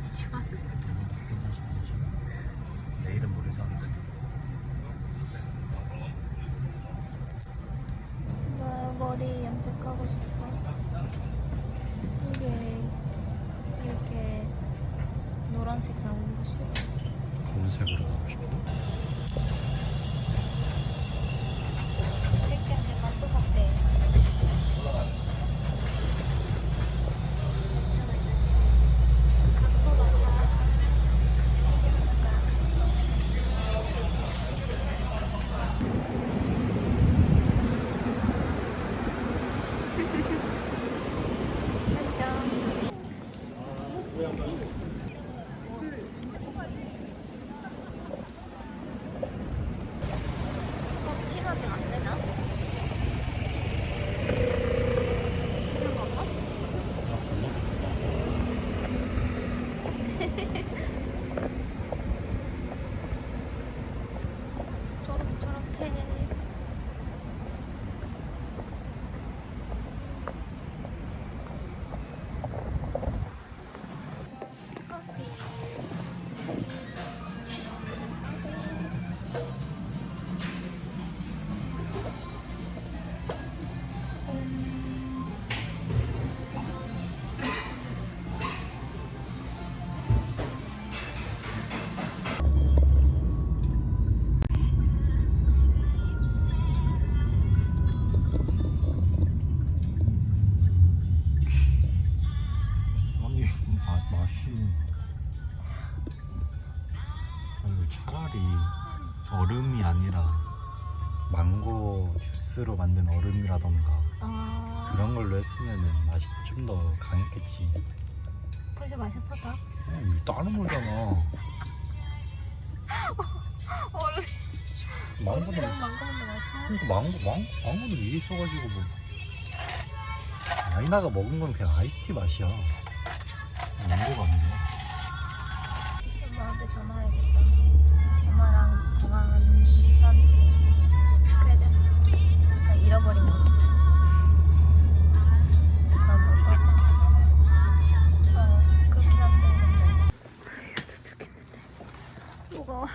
아니지만. 내일은 머리 사는데. 나 머리 염색하고 싶어. 이게 이렇게 노란색 나오는 거 싫어. 검은색으로 가고 싶어. 색깔이 맛도 같대. 신호등 안 되나? 그런 건가? 초록초록해. 커피. 아니 맛이 아니 차라리 얼음이 아니라 망고 주스로 만든 얼음이라던가 그런 걸로 했으면은 맛이 좀 더 강했겠지. 벌써 마셨어 다? 이거 다른 거잖아. 얼음. 망고는 망고는 맛있어? 그러니까 망고는 위에 있어가지고 뭐 아이나가 먹은 건 그냥 아이스티 맛이야. 망고가 아니야. 엄마한테 전화해야겠다. 엄마랑 통화한 런치 꽤 됐어. 나 잃어버린 것 같아. 너무 못 봤어. 그렇긴 한데 근데 도착했는데 무거워.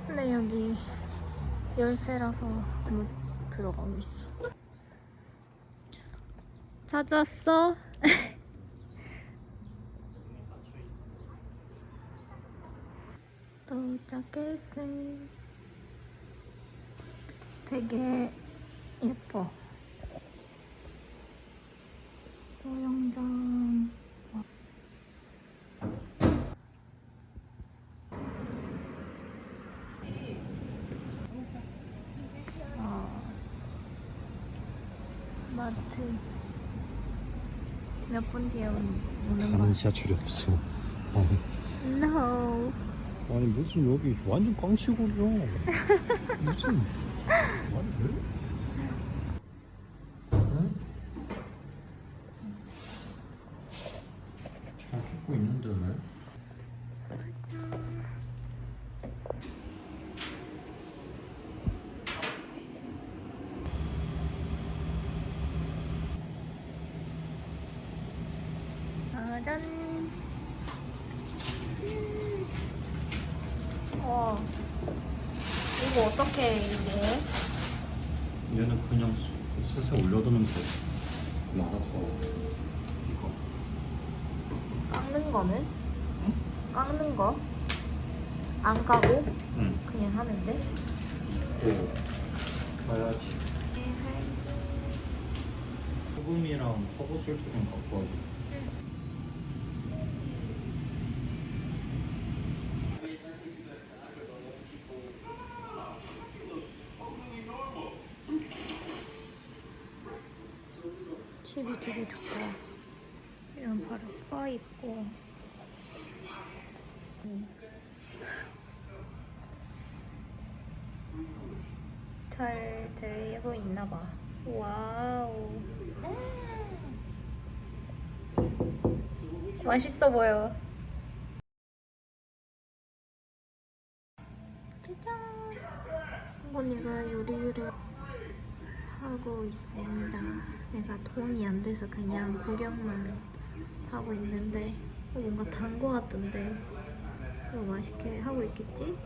근데 여기 열쇠라서 못 들어가고 있어. 찾았어? 도착했어. 되게 예뻐. 수영장. 마트. 몇 분 뒤에 오는 거. 가는 지하철이 없어. No. 아니 무슨 여기 완전 꽝치고려. 무슨 아니 왜? 응? 잘 찍고 있는데 왜? 짠. 와. 이거 어떻게 이게? 얘는 그냥 숯에 올려두면 돼. 말아서 이거. 깎는 거는? 응? 깎는 거? 안 까고? 응. 그냥 하면 돼? 가야지. 소금이랑 허브솔트 좀 갖고 와줘. 집이 되게 좋다. 이런 바로 스파 있고. 잘 되고 있나 봐. 와우. 맛있어 보여. 짜잔. 언니가 요리를 하고 있습니다. 내가 돈이 안 돼서 그냥 구경만 하고 있는데 뭔가 단 거 같던데 이거 맛있게 하고 있겠지?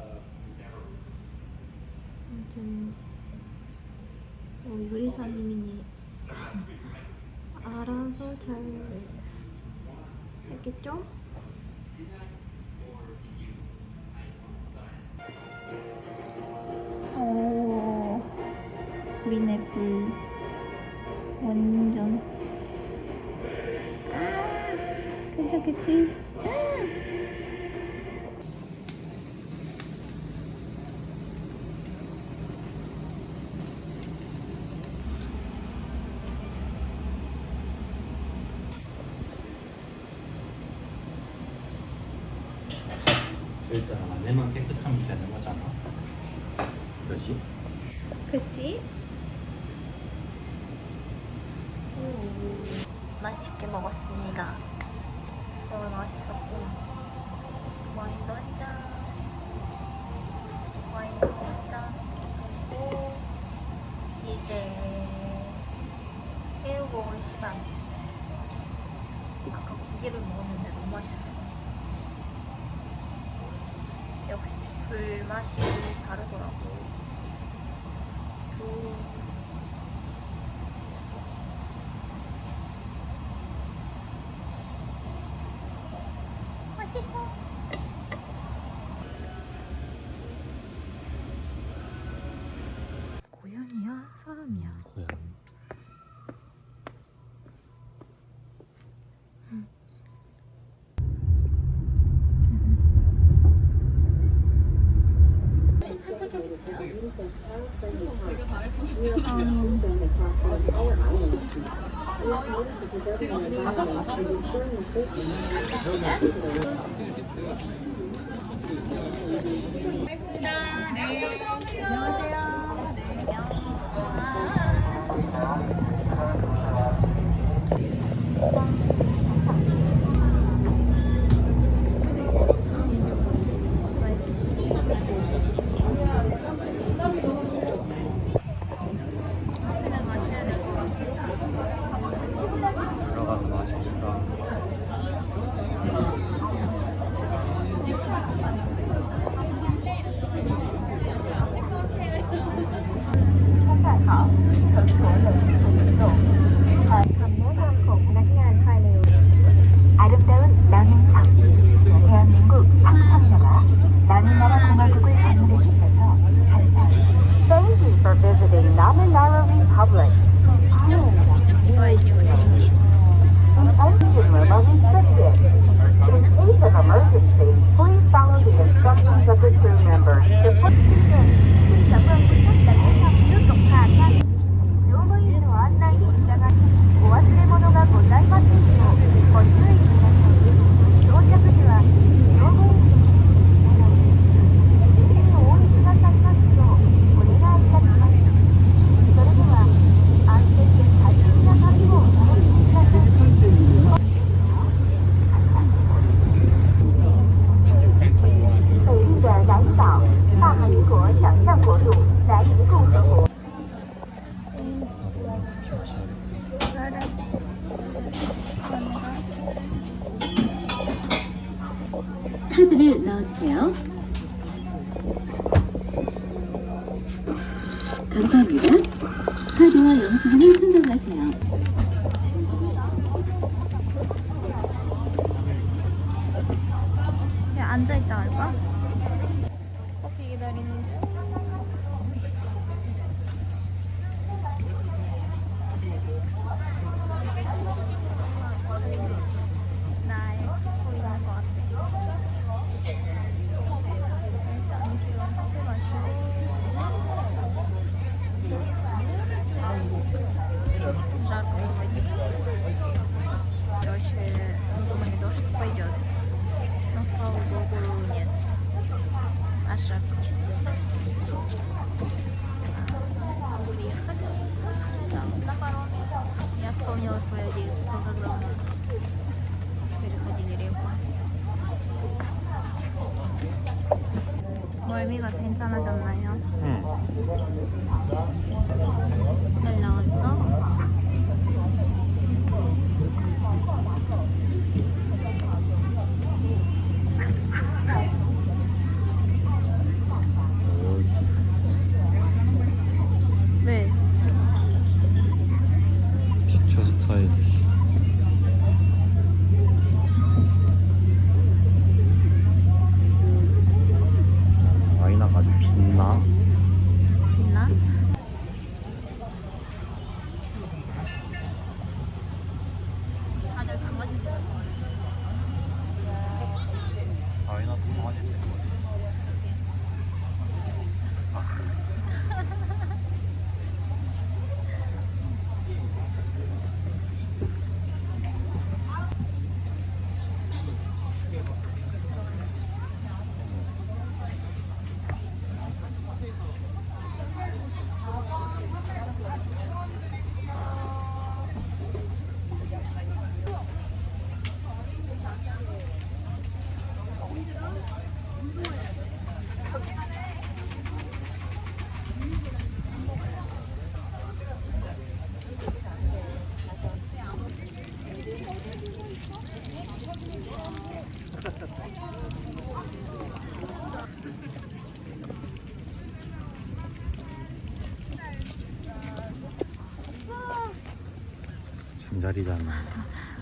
아무튼 요리사님이니 알아서 잘 했겠죠? 오, 불이네 불. 완전. 아, 괜찮겠지? 일단 안에만 깨끗하면 되는 거잖아. 그렇지? 그치? 맛있게 먹었습니다. 너무 맛있었고 와인도 한잔 하고 이제 새우 먹을 시간. 아까 고기를 먹었는데 너무 맛있었어. 역시 불맛이 다르더라고. 맛있어. 고양이야? 사람이야? 고양이. 들어가서 마십시다. 아름다운 남인상 대한민국 박사자가 남인나라 공화국을 방문해 주셔서 감사합니다. Thank you for visiting Naminara Republic. 이쪽 찍어야지 우리. Engine room are restricted. In case of emergency, please follow the instructions of the crew members. xin cảm ơn quý khách đã ghé thăm nước Cộng hòa Nga. 乗務員の案内に従い、お忘れ物がございませんようご注意ください。到着時は乗務員にお降りくださいますようお願いいたします。それでは安全で快適な旅をお楽しみください。北域的南岛，大韩民国想象国度，南移共和国。 카드를 넣어주세요. 감사합니다. 카드와 영수증을 충전하세요. 그냥 앉아있다 할까? 커피 기다리는 중. 날 찍고 있는 것 같아. 일단 지금 커피 마시고 잘고 잠자리잖아.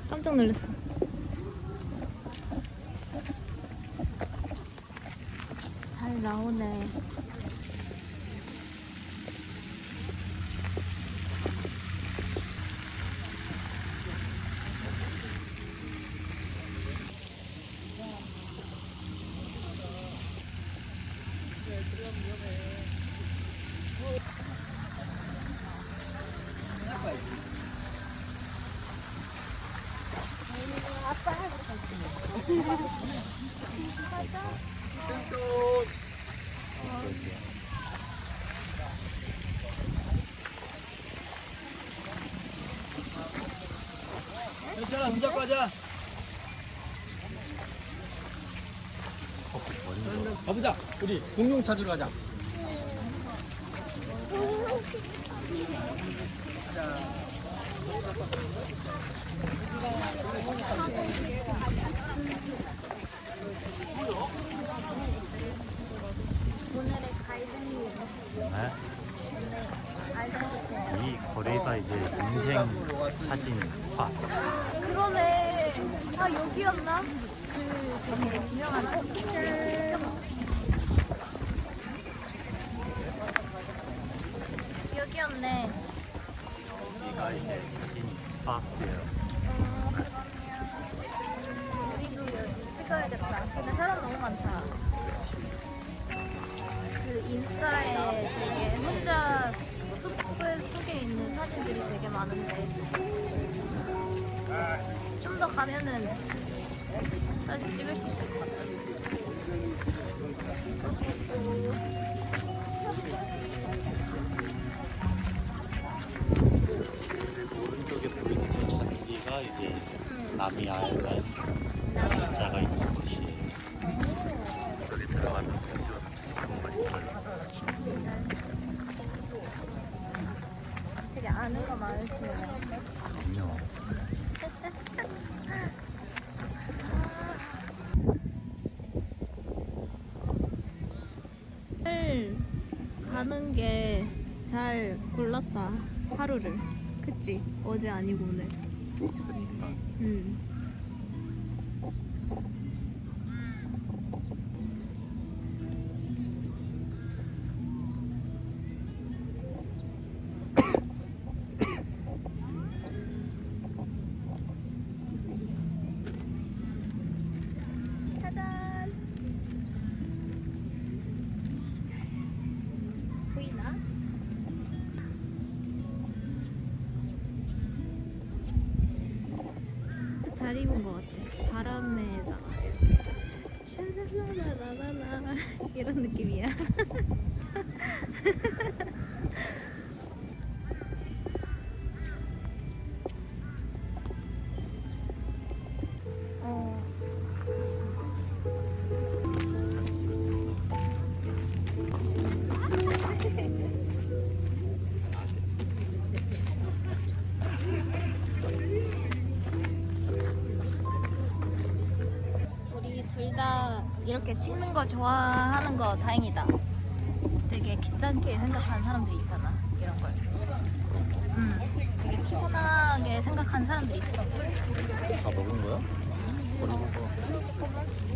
깜짝 놀랐어. 잘 나오네. 괜찮아, 손잡고 가자. 가보자. 우리 공룡 찾으러 가자. 오늘의 가이드님 네? 알려주세요. 이 거리가 이제 인생 사진 스팟. 그러네. 아 여기였나? 그 되게 유명한 호텔. 여기였네. 여기가 이제 사진 스팟이에요. 그러면 우리도 여기 찍어야겠다. 근데 사람 너무 많다. 그 인스타에 되게 혼자 숲 속에 있는 사진들이 되게 많은데 좀 더 가면은 사진 찍을 수 있을 것 같아. 오른쪽에 보이는 저 잔디가 이제 남이아일랜드 자가 있는 곳이에요. 저기 들어가면 정말 있어요. 되게 아는 거 많으시네요. 그럼요. 오늘 가는 게 잘 골랐다. 하루를. 그치? 어제 아니고 오늘. 그러니까 응. 짜잔. 보이나? 잘 입은 것 같아. 바람에다가 이렇게 샤라라라라라 이런 느낌이야. 우리 둘 다 이렇게 찍는 거 좋아하는 거 다행이다. 되게 귀찮게 생각하는 사람들이 있잖아. 이런 걸. 되게 피곤하게 생각하는 사람들이 있어. 다 먹은 거야? 버리고 거. 조금은?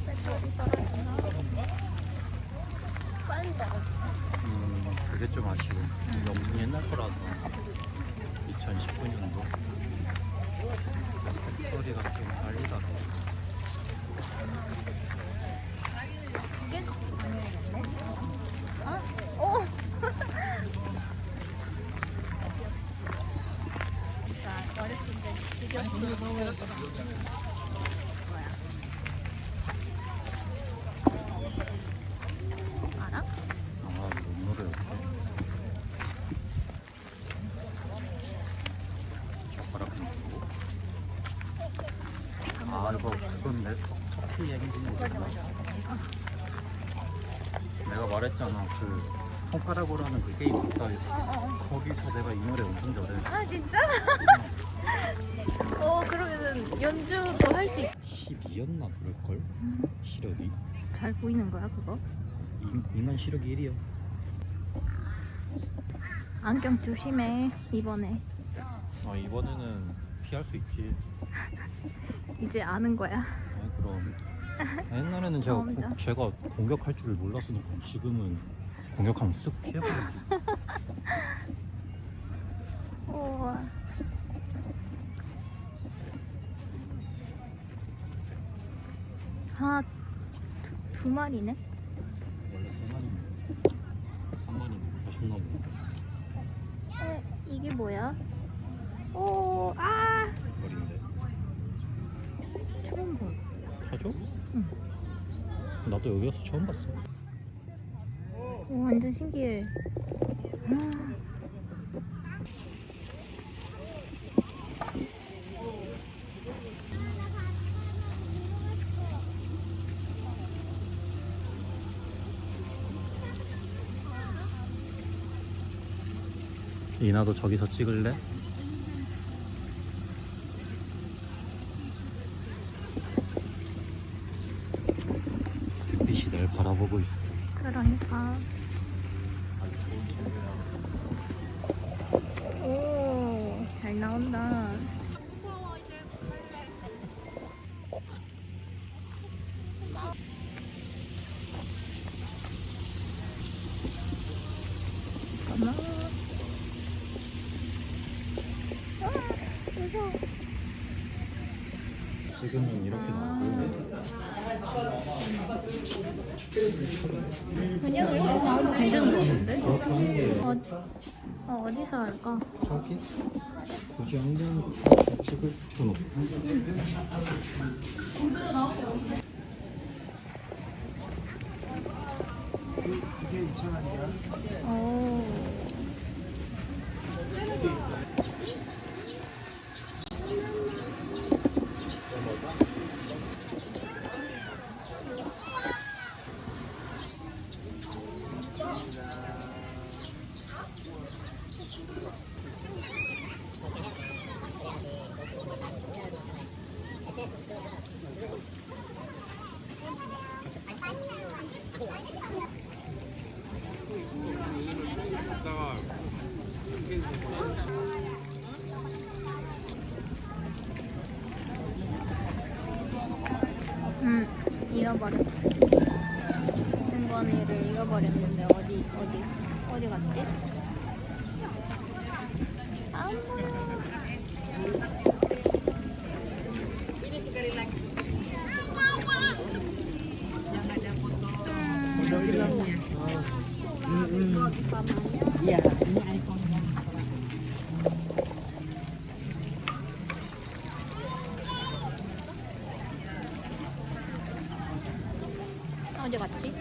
배터리 떨어지나? 빨리 떨어지네. 그게 좀 아쉬워. 너무 옛날 거라서 2019년도 배터리가 좀 빨리 닿아. 이게? 아? 오! 나 어렸을 때 지겹게 뭐야? 알아? 아, 뭔 노래였지? 젓가락 넣고. 아, 이거 그건 내 터키 엔진이구나. 내가 말했잖아. 그 손가락으로 하는 그 게임 있다. 거기서 내가 이 노래 엄청 잘해. 아 진짜? 그러면은 연주도 할 수 있... 12였나 그럴걸? 시력이. 잘 보이는 거야 그거? 인간 시력이 1이야. 안경 조심해 이번에. 아 이번에는 피할 수 있지. 이제 아는 거야. 아 그럼. 옛날에는 제가 공격할 줄을 몰라서 놓고 지금은 공격하면 쓱 피해버리지. 우와. 아, 두 마리네? 원래 3마리인데 3마리는 아쉽나 보네. 이게 뭐야? 오, 아! 버린데. 처음 봐. 사줘? 응. 나도 여기 와서 처음 봤어. 오, 완전 신기해. 아. 이나도 저기서 찍을래? 빛이 날 바라보고 있어. 그러니까. 오, 잘 나온다. 잠깐만. 무서워. 지금은 이렇게 나오고. 그냥 이렇게 나와도 되는 거 같은데? 저렇게 하는 게 어디서 할까? 저기? 굳이 안경 찍을 필요는 없고. 이게 2,000원이야. 오. 잃어버렸어. 등번호를 잃어버렸는데 어디 갔지? 안 보여. Iya, ini iPhone-nya. 어디 갔지?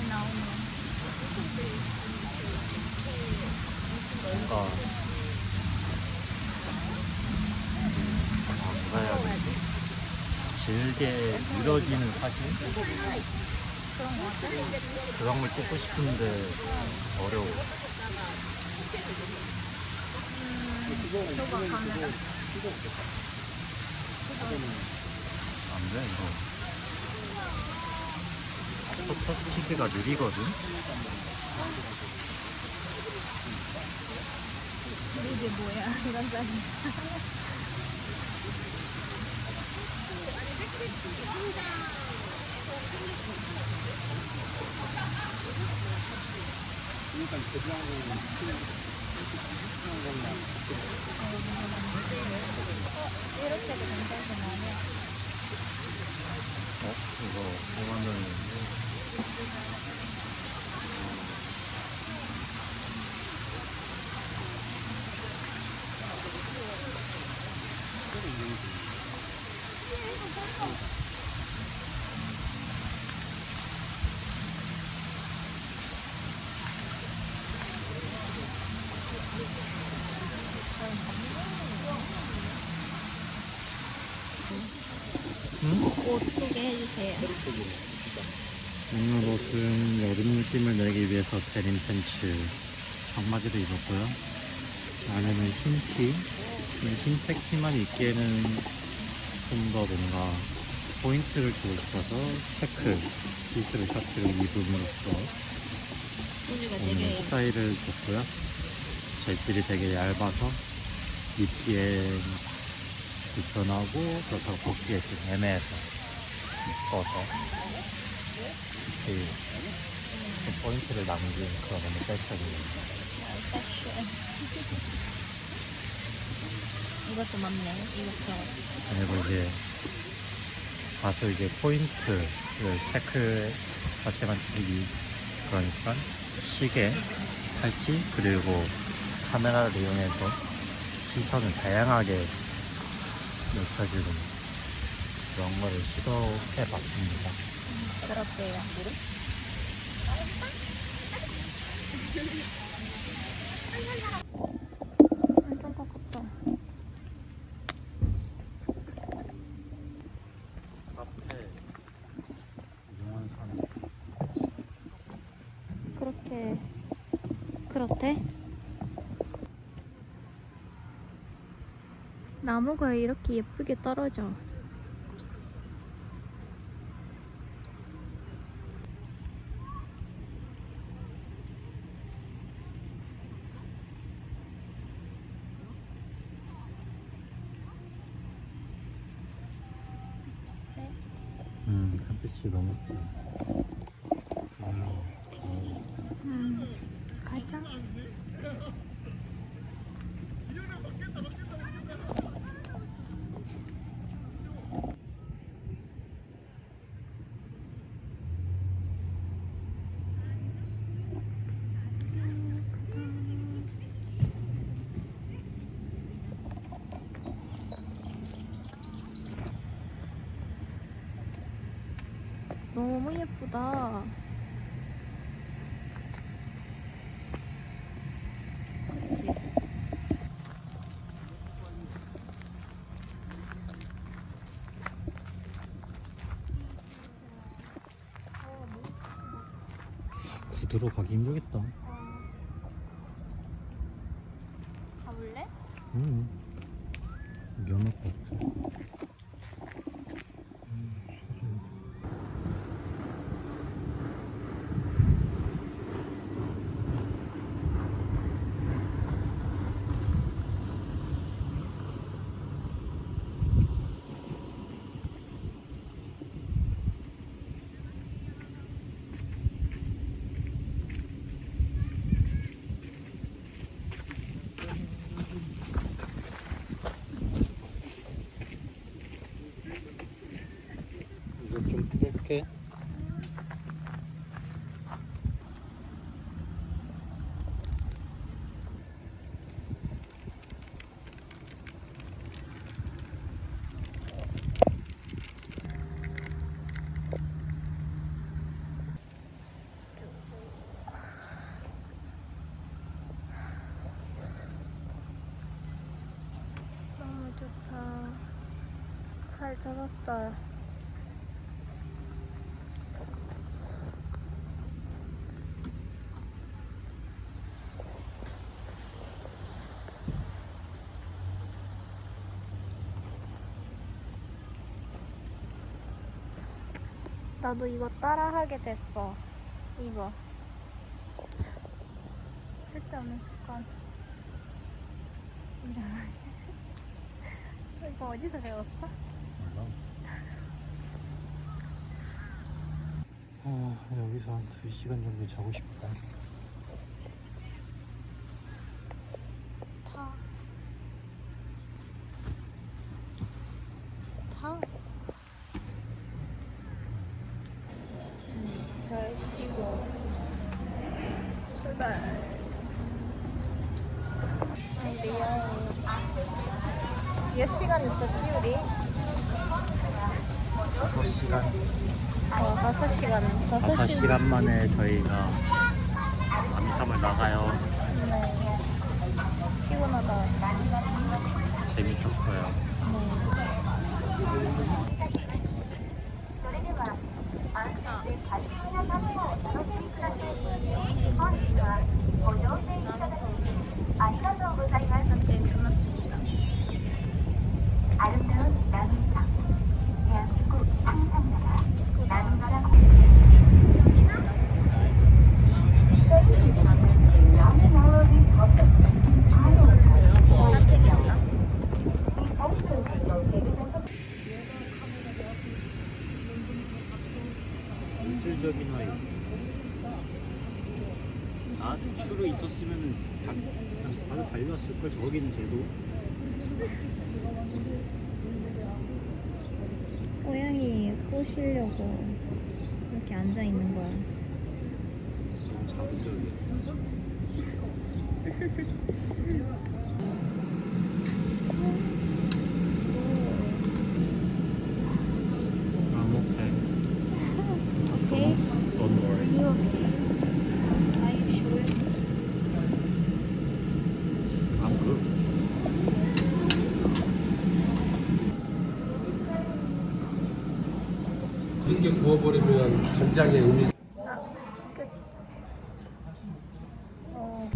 나오네. 뭔가 뭐라 해야 되지? 길게 늘어지는 사진? 그런 거 같아? 그런 걸 찍고 싶은데 어려워. 저거 카메라. 안 돼, 이거. 포터 스피드가 느리거든? 이게 뭐야? 이런 사진. 이렇게도 괜찮긴 하네. 이거 보면은 옷 소개해주세요. 오늘 옷은 여름 느낌을 내기 위해서 데님 팬츠 청바지를 입었고요. 안에는 흰티, 흰색 티만 입기에는 좀 더 뭔가 포인트를 주고 싶어서 체크 피스를 셔츠를 입음으로써 소주가 오늘 되게 스타일을 줬고요. 재질이 되게 얇아서 입기에 불편하고 그렇다고 벗기에 좀 애매해서 입어서 이렇게 좀 포인트를 남긴 그런 오늘 패션이에요. 패션. 이것도 맞네. 이것도. 그리고 이제 가서 이제 포인트를 체크 자체만 주기 그러니까 시계, 팔찌 그리고 카메라를 이용해서 시선을 다양하게 높여주는 그런 거를 시도해 봤습니다. 그렇대요. 완전 가깝다. 카페 이용하는 사람 그렇대? 나무가 이렇게 예쁘게 떨어져. 햇빛이 너무 세. 가자. 너무 예쁘다. 그치? 구두로 가기 힘들겠다. 가볼래? 위험할 것 같아. 이거 좀 풀게. 잘 찾았다. 나도 이거 따라하게 됐어. 이거 참, 쓸데없는 습관. 이거 어디서 배웠어? 여기서 한 2시간 정도 자고 싶다. 자. 잘 쉬고 출발. 몇 시간 있었지 우리? 5시간. 5시간. 5시간 만에 저희가 남섬을 나가요. 네. 피곤하다. 재밌었어요. 산책 끝났습니다. 아름다운 남섬, 대한민국 상상나라 남섬. 산책이었나? 본질적인 화요. 나한테 추루 있었으면은 그냥 바로 달려왔을 걸. 저기는 쟤도. 고양이 꼬시려고 이렇게 앉아 있는 거야. 너무 자극적이야. I'm okay. 오케이. Don't worry. You okay? Are you sure? I'm good. 이렇게 구워버리면 간장의 의미. 끝. 어.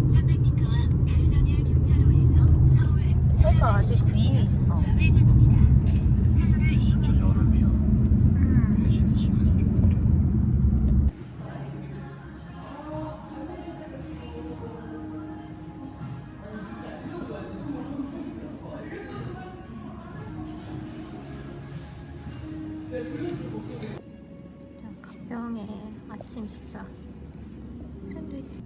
300m 앞 달전일 교차로에서 서울 새가 아직 위에 있어. 좌회전입니다. 차로를 진짜 여름이야. 해지는 시간이 좀 느려. 자, 가평의 아침 식사. 샌드위치.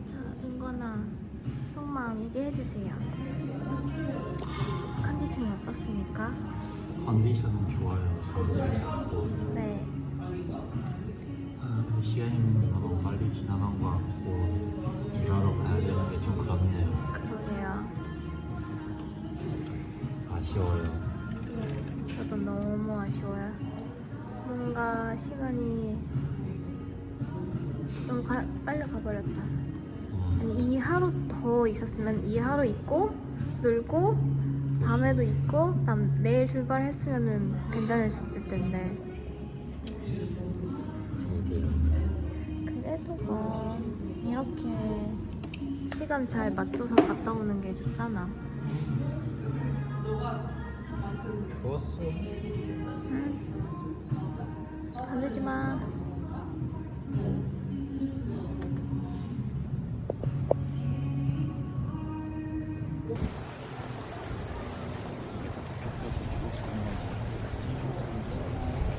자, 은건아, 속마음 얘기해주세요. 컨디션이 어떻습니까? 컨디션은 좋아요. 선수 잡고. 네. 시간이 너무 빨리 지나간 것 같고 일하러 가야 되는 게 좀 그렇네요. 그러게요. 아쉬워요. 저도 너무 아쉬워요. 뭔가 시간이 너무 빨리 가버렸다. 아니, 이 하루 더 있었으면 이 하루 있고 놀고 밤에도 있고 내일 출발했으면은 괜찮았을 텐데. 그래도 뭐 이렇게 시간 잘 맞춰서 갔다 오는 게 좋잖아. 좋았어. 응? 건들지 마.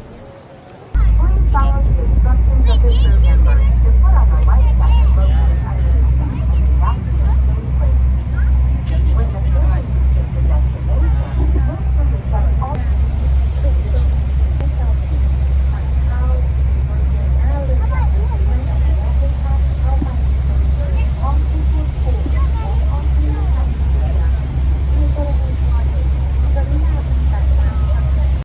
Please follow the instructions of the crew members to put on the life